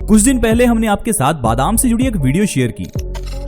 कुछ दिन पहले हमने आपके साथ बादाम से जुड़ी एक वीडियो शेयर की,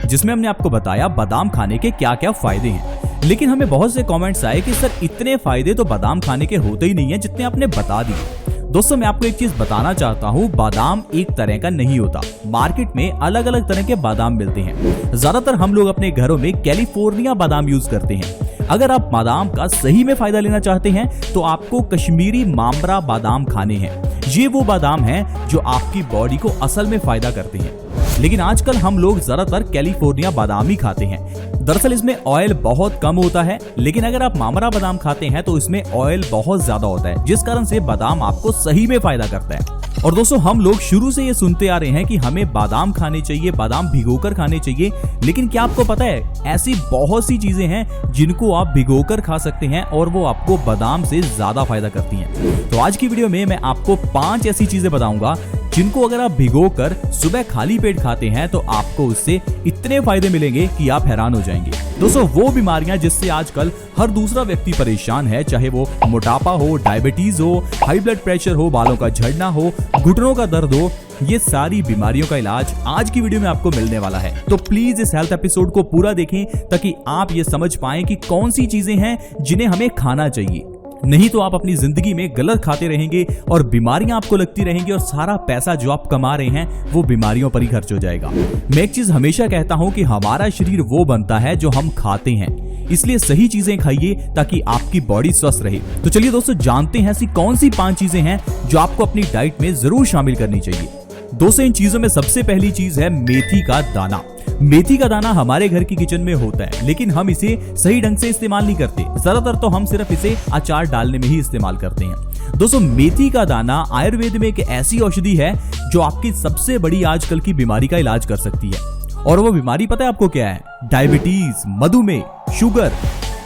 जिसमें हमने आपको बताया बादाम खाने के क्या क्या फायदे हैं। लेकिन हमें बहुत से कमेंट्स आए कि सर इतने फायदे तो बादाम खाने के होते ही नहीं है जितने आपने बता दिए। दोस्तों मैं आपको एक चीज बताना चाहता हूँ, बादाम एक तरह का नहीं होता। मार्केट में अलग अलग तरह के बादाम मिलते हैं। ज्यादातर हम लोग अपने घरों में कैलिफोर्निया बादाम यूज करते हैं। अगर आप बादाम का सही में फायदा लेना चाहते हैं तो आपको कश्मीरी मामरा बादाम खाने हैं। ये वो बादाम हैं जो आपकी बॉडी को असल में फायदा करते हैं। लेकिन आजकल हम लोग ज्यादातर कैलिफोर्निया बादाम ही खाते हैं। दरअसल इसमें ऑयल बहुत कम होता है, लेकिन अगर आप मामरा बादाम खाते हैं तो इसमें ऑयल बहुत ज्यादा होता है, जिस कारण से बादाम आपको सही में फायदा करता है। और दोस्तों हम लोग शुरू से ये सुनते आ रहे हैं कि हमें बादाम खाने चाहिए, बादाम भिगोकर खाने चाहिए। लेकिन क्या आपको पता है ऐसी बहुत सी चीजें हैं जिनको आप भिगोकर खा सकते हैं और वो आपको बादाम से ज्यादा फायदा करती हैं। तो आज की वीडियो में मैं आपको 5 ऐसी चीजें बताऊंगा जिनको अगर आप भिगोकर सुबह खाली पेट खाते हैं तो आपको उससे इतने फायदे मिलेंगे कि आप हैरान हो जाएंगे। दोस्तों वो बीमारियां जिससे आजकल हर दूसरा व्यक्ति परेशान है, चाहे वो मोटापा हो, डायबिटीज हो, हाई ब्लड प्रेशर हो, बालों का झड़ना हो, घुटनों का दर्द हो, ये सारी बीमारियों का इलाज आज की वीडियो में आपको मिलने वाला है। तो प्लीज इस हेल्थ एपिसोड को पूरा देखें ताकि आप ये समझ पाएं कि कौन सी चीजें हैं जिन्हें हमें खाना चाहिए। नहीं तो आप अपनी जिंदगी में गलत खाते रहेंगे और बीमारियां आपको लगती रहेंगी और सारा पैसा जो आप कमा रहे हैं वो बीमारियों पर ही खर्च हो जाएगा। मैं एक चीज हमेशा कहता हूं कि हमारा शरीर वो बनता है जो हम खाते हैं, इसलिए सही चीजें खाइए ताकि आपकी बॉडी स्वस्थ रहे। तो चलिए दोस्तों जानते हैं ऐसी कौन सी 5 चीजें हैं जो आपको अपनी डाइट में जरूर शामिल करनी चाहिए। दोस्तों इन चीजों में सबसे पहली चीज है मेथी का दाना। मेथी का दाना हमारे घर की किचन में होता है, लेकिन हम इसे सही ढंग से इस्तेमाल नहीं करते। ज्यादातर तो हम सिर्फ इसे अचार डालने में ही इस्तेमाल करते हैं। दोस्तों मेथी का दाना आयुर्वेद में एक ऐसी औषधि है जो आपकी सबसे बड़ी आजकल की बीमारी का इलाज कर सकती है। और वो बीमारी पता है आपको क्या है? डायबिटीज, मधुमेह, शुगर।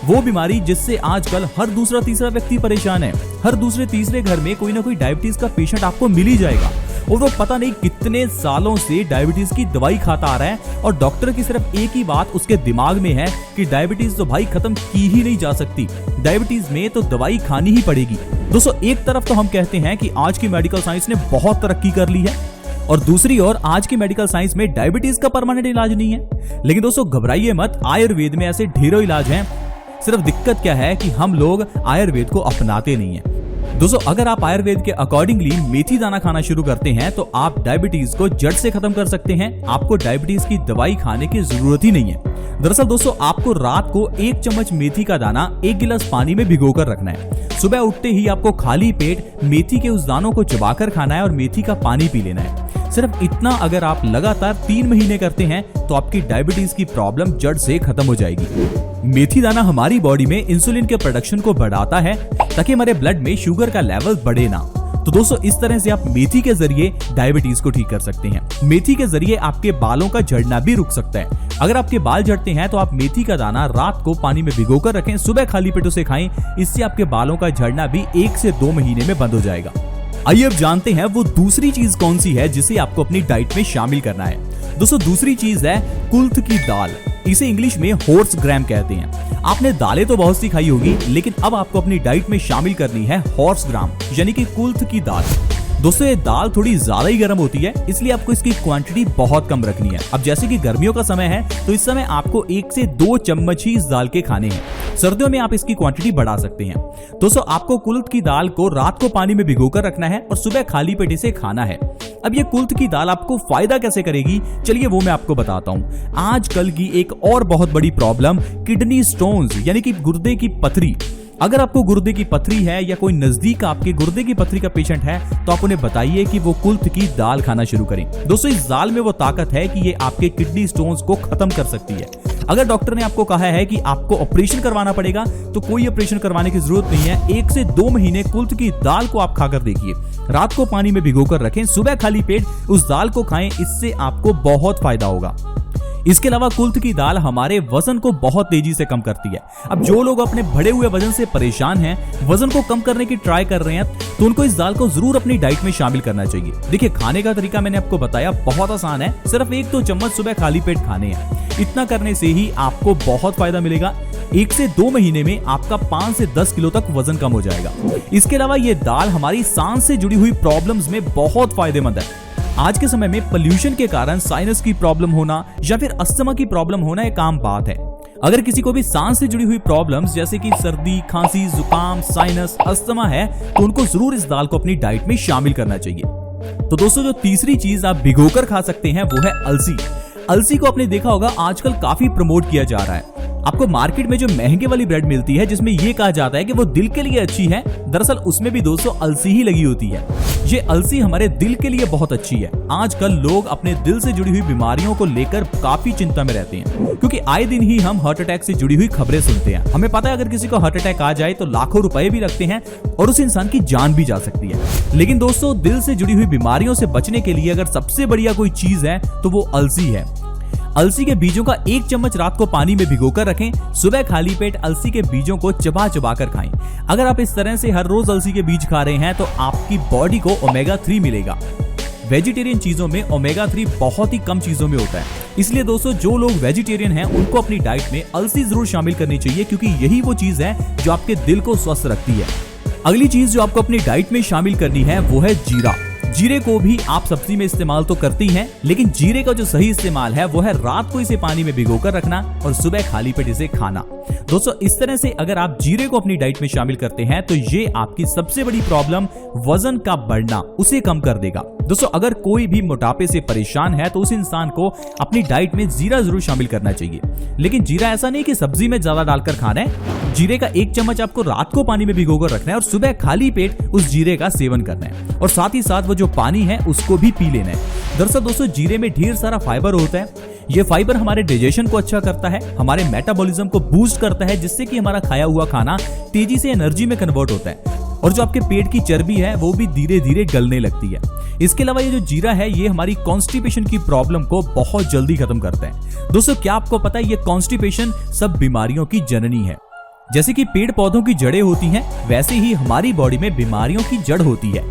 वो बीमारी जिससे आजकल हर दूसरा तीसरा व्यक्ति परेशान है। हर दूसरे तीसरे घर में कोई ना कोई डायबिटीज का पेशेंट आपको मिल ही जाएगा और वो पता नहीं कितने सालों से डायबिटीज की दवाई खाता आ रहा है और डॉक्टर की सिर्फ एक ही बात उसके दिमाग में है कि डायबिटीज तो भाई खत्म की ही नहीं जा सकती, डायबिटीज में तो दवाई खानी ही पड़ेगी। दोस्तों एक तरफ तो हम कहते हैं कि आज की मेडिकल साइंस ने बहुत तरक्की कर ली है और दूसरी ओर आज की मेडिकल साइंस में डायबिटीज का परमानेंट इलाज नहीं है। लेकिन दोस्तों घबराइए मत, आयुर्वेद में ऐसे ढेरों इलाज हैं। सिर्फ दिक्कत क्या है कि हम लोग आयुर्वेद को अपनाते नहीं हैं। दोस्तों अगर आप आयुर्वेद के अकॉर्डिंगली मेथी दाना खाना शुरू करते हैं तो आप डायबिटीज को जड़ से खत्म कर सकते हैं। आपको डायबिटीज की दवाई खाने की जरूरत ही नहीं है। दरअसल दोस्तों आपको रात को 1 चम्मच मेथी का दाना 1 गिलास पानी में भिगोकर रखना है। सुबह उठते ही आपको खाली पेट मेथी के उस दानों को चबाकर खाना है और मेथी का पानी पी लेना है। सिर्फ इतना अगर आप लगातार 3 महीने करते हैं तो आपकी डायबिटीज की प्रॉब्लम जड़ से खत्म हो जाएगी। मेथी दाना हमारी बॉडी में इंसुलिन के प्रोडक्शन को बढ़ाता है ताकि हमारे ब्लड में शुगर का लेवल बढ़े ना। तो दोस्तों इस तरह से आप मेथी के जरिए डायबिटीज को ठीक कर सकते हैं। मेथी के जरिए आपके बालों का झड़ना भी रुक सकता है। अगर आपके बाल झड़ते हैं तो आप मेथी का दाना रात को पानी में भिगोकर रखें, सुबह खाली पेट उसे खाएं। इससे आपके बालों का झड़ना भी 1 से 2 महीने में बंद हो जाएगा। आइए अब जानते हैं वो दूसरी चीज कौन सी है जिसे आपको अपनी डाइट में शामिल करना है। दोस्तों दूसरी चीज है कुल्थ की दाल। इसे इंग्लिश में हॉर्स ग्राम कहते हैं। आपने दालें तो बहुत सी खाई होगी, लेकिन अब आपको अपनी डाइट में शामिल करनी है हॉर्स ग्राम यानी कि कुल्थ की दाल। दोस्तों ये दाल थोड़ी ज्यादा ही गर्म होती है, इसलिए आपको इसकी क्वांटिटी बहुत कम रखनी है। अब जैसे कि गर्मियों का समय है तो इस समय आपको 1 से 2 चम्मच ही इस दाल के खाने हैं। सर्दियों में आप इसकी क्वांटिटी बढ़ा सकते हैं। दोस्तों आपको कुल्थ की दाल को रात को पानी में भिगोकर रखना है और सुबह खाली पेट इसे खाना है। अब ये कुल्थ की दाल आपको फायदा कैसे करेगी, चलिए वो मैं आपको बताता हूँ। आजकल की एक और बहुत बड़ी प्रॉब्लम किडनी स्टोन्स यानी कि गुर्दे की पथरी। अगर आपको गुर्दे की पथरी है या कोई नजदीक आपके गुर्दे की पथरी का पेशेंट है तो आप उन्हें बताइए कि वो कुल्थ की दाल खाना शुरू करें। दोस्तों इस दाल में वो ताकत है कि ये आपके किडनी स्टोन्स को खत्म कर सकती है। अगर डॉक्टर ने आपको कहा है कि आपको ऑपरेशन करवाना पड़ेगा तो कोई ऑपरेशन करवाने की जरूरत नहीं है। 1 से 2 महीने कुल्थ की दाल को आप खाकर देखिए। रात को पानी में भिगोकर रखें, सुबह खाली पेट उस दाल को खाएं, इससे आपको बहुत फायदा होगा। इसके अलावा कुल्थ की दाल हमारे वजन को बहुत तेजी से कम करती है। अब जो लोग अपने बढ़े हुए वजन से परेशान हैं, वजन को कम करने की ट्राई कर रहे हैं, तो उनको इस दाल को जरूर अपनी डाइट में शामिल करना चाहिए। देखिए खाने का तरीका मैंने आपको बताया बहुत आसान है, सिर्फ 1-2 चम्मच सुबह खाली पेट खाने हैं। इतना करने से ही आपको बहुत फायदा मिलेगा। 1 से 2 महीने में आपका 5 से 10 किलो तक वजन कम हो जाएगा। इसके अलावा ये दाल हमारी सांस से जुड़ी हुई प्रॉब्लम्स में बहुत फायदेमंद है। आज के समय में पोल्यूशन के कारण साइनस की प्रॉब्लम होना या फिर अस्थमा की प्रॉब्लम होना एक आम बात है। अगर किसी को भी सांस से जुड़ी हुई प्रॉब्लम्स जैसे कि सर्दी, खांसी, जुकाम, साइनस, अस्थमा है तो उनको जरूर इस दाल को अपनी डाइट में शामिल करना चाहिए। तो दोस्तों, जो तीसरी चीज आप भिगोकर खा सकते हैं वो है अलसी। अलसी को आपने देखा होगा आजकल काफी प्रमोट किया जा रहा है। आपको मार्केट में जो महंगे वाली ब्रेड मिलती है जिसमें ये कहा जाता है कि वो दिल के लिए अच्छी है, दरअसल उसमें भी दोस्तों अलसी ही लगी होती है। ये अलसी हमारे दिल के लिए बहुत अच्छी है। आजकल लोग अपने दिल से जुड़ी हुई बीमारियों को लेकर काफी चिंता में रहते हैं, क्योंकि आए दिन ही हम हार्ट अटैक से जुड़ी हुई खबरें सुनते हैं। हमें पता है अगर किसी को हार्ट अटैक आ जाए तो लाखों रुपए भी लगते हैं और उस इंसान की जान भी जा सकती है। लेकिन दोस्तों, दिल से जुड़ी हुई बीमारियों से बचने के लिए अगर सबसे बढ़िया कोई चीज है तो वो अलसी है। अलसी के बीजों का 1 चम्मच रात को पानी में भिगोकर रखें, सुबह खाली पेट अलसी के बीजों को चबा चबा कर खाएं। अगर आप इस तरह से हर रोज अलसी के बीज खा रहे हैं तो आपकी बॉडी को ओमेगा 3 मिलेगा। वेजिटेरियन चीजों में ओमेगा 3 बहुत ही कम चीजों में होता है, इसलिए दोस्तों जो लोग वेजिटेरियन हैं उनको अपनी डाइट में अलसी जरूर शामिल करनी चाहिए, क्योंकि यही वो चीज है जो आपके दिल को स्वस्थ रखती है। अगली चीज जो आपको अपनी डाइट में शामिल करनी है वो है जीरा। जीरे को भी आप सब्जी में इस्तेमाल तो करती हैं, लेकिन जीरे का जो सही इस्तेमाल है वो है रात को इसे पानी में भिगोकर रखना और सुबह खाली पेट इसे खाना। दोस्तों, इस तरह से अगर आप जीरे को अपनी डाइट में शामिल करते हैं तो ये आपकी सबसे बड़ी प्रॉब्लम वजन का बढ़ना उसे कम कर देगा। दोस्तों, अगर कोई भी मोटापे से परेशान है तो उस इंसान को अपनी डाइट में जीरा जरूर शामिल करना चाहिए। लेकिन जीरा ऐसा नहीं कि सब्जी में ज्यादा डालकर खाना है। जीरे का 1 चम्मच आपको रात को पानी में भिगोकर रखना है और सुबह खाली पेट उस जीरे का सेवन करना है, और साथ ही साथ वो जो पानी है उसको भी पी लेना है। दरअसल दोस्तों, जीरे में ढेर सारा फाइबर होता है। ये फाइबर हमारे डाइजेशन को अच्छा करता है, हमारे मेटाबॉलिज्म को बूस्ट करता है, जिससे कि हमारा खाया हुआ खाना तेजी से एनर्जी में कन्वर्ट होता है और जो आपके पेट की चर्बी है वो भी धीरे धीरे गलने लगती है। इसके अलावा ये जो जीरा है ये हमारी कॉन्स्टिपेशन की प्रॉब्लम को बहुत जल्दी खत्म करता है। दोस्तों, क्या आपको पता है ये कॉन्स्टिपेशन सब बीमारियों की जननी है। जैसे कि पेड़ पौधों की जड़ें होती हैं, वैसे ही हमारी बॉडी में बीमारियों की जड़ होती है,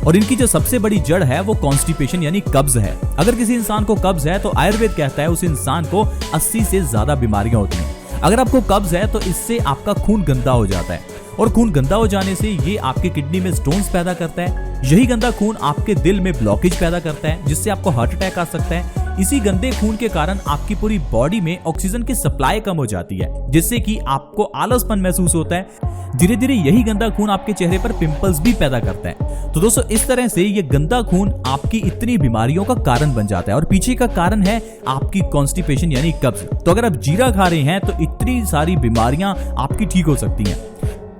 और इनकी जो सबसे बड़ी जड़ है वो कॉन्स्टिपेशन यानी कब्ज है। अगर किसी इंसान को कब्ज है तो आयुर्वेद कहता है उस इंसान को 80 से ज्यादा बीमारियां होती हैं। अगर आपको कब्ज है तो इससे आपका खून गंदा हो जाता है, और खून गंदा हो जाने से ये आपके किडनी में स्टोन्स पैदा करता है। यही गंदा खून आपके दिल में ब्लॉकेज पैदा करता है, जिससे आपको हार्ट अटैक आ सकता है। इसी गंदे खून के कारण आपकी पूरी बॉडी में ऑक्सीजन की सप्लाई कम हो जाती है, जिससे कि आपको आलसपन महसूस होता है। धीरे धीरे यही गंदा खून आपके चेहरे पर पिंपल्स भी पैदा करता है। तो दोस्तों, इस तरह से ये गंदा खून आपकी इतनी बीमारियों का कारण बन जाता है, और पीछे का कारण है आपकी कॉन्स्टिपेशन यानी कब्ज। तो अगर आप जीरा खा रहे हैं तो इतनी सारी बीमारियां आपकी ठीक हो सकती हैं।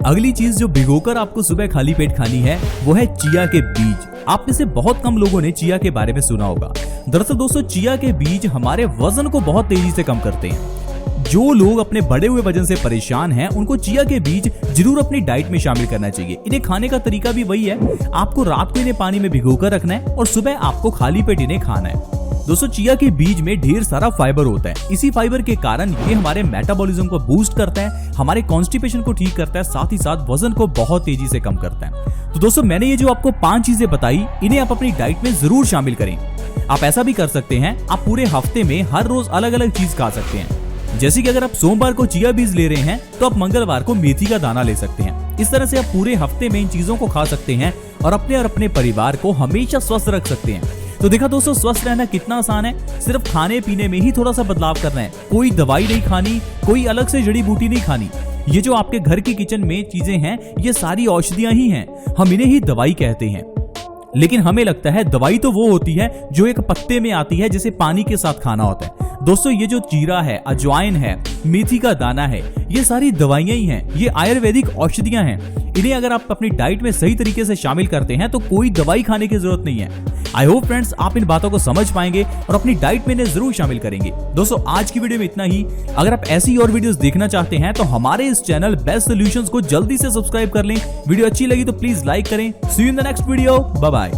अगली चीज जो भिगोकर आपको सुबह खाली पेट खानी है वो है चिया के बीज। आप में से बहुत कम लोगों ने चिया के बारे में सुना होगा। दरअसल दोस्तों, चिया के बीज हमारे वजन को बहुत तेजी से कम करते हैं। जो लोग अपने बढ़े हुए वजन से परेशान हैं उनको चिया के बीज जरूर अपनी डाइट में शामिल करना चाहिए। इन्हें खाने का तरीका भी वही है, आपको रात को इन्हें पानी में भिगोकर रखना है और सुबह आपको खाली पेट इन्हें खाना है। दोस्तों, चिया के बीज में ढेर सारा फाइबर होता है। इसी फाइबर के कारण ये हमारे मेटाबॉलिज्म को बूस्ट करता है, हमारे कॉन्स्टिपेशन को ठीक करता है, साथ ही साथ वजन को बहुत तेजी से कम करता है। तो दोस्तों, मैंने ये जो आपको 5 चीजें बताई, इन्हें आप अपनी डाइट में जरूर शामिल करें। आप ऐसा भी कर सकते हैं, आप पूरे हफ्ते में हर रोज अलग अलग चीज खा सकते हैं। जैसे कि अगर आप सोमवार को चिया बीज ले रहे हैं तो आप मंगलवार को मेथी का दाना ले सकते हैं। इस तरह से आप पूरे हफ्ते में इन चीजों को खा सकते हैं और अपने परिवार को हमेशा स्वस्थ रख सकते हैं। तो देखा दोस्तों, स्वस्थ रहना कितना आसान है। सिर्फ खाने पीने में ही थोड़ा सा बदलाव करना है। कोई दवाई नहीं खानी, कोई अलग से जड़ी बूटी नहीं खानी। ये जो आपके घर की किचन में चीजें हैं ये सारी औषधियां ही हैं। हम इन्हें ही दवाई कहते हैं, लेकिन हमें लगता है दवाई तो वो होती है जो एक पत्ते में आती है, जिसे पानी के साथ खाना होता है। दोस्तों, ये जो जीरा है, अजवाइन है, मेथी का दाना है, ये सारी दवाइयां ही हैं। ये आयुर्वेदिक औषधियां हैं। इन्हें अगर आप अपनी डाइट में सही तरीके से शामिल करते हैं तो कोई दवाई खाने की जरूरत नहीं है। आई होप फ्रेंड्स आप इन बातों को समझ पाएंगे और अपनी डाइट में इन्हें जरूर शामिल करेंगे। दोस्तों, आज की वीडियो में इतना ही। अगर आप ऐसी और वीडियोस देखना चाहते हैं तो हमारे इस चैनल बेस्ट सॉल्यूशंस को जल्दी से सब्सक्राइब कर लें। वीडियो अच्छी लगी तो प्लीज लाइक करें। See you in the next video. Bye bye.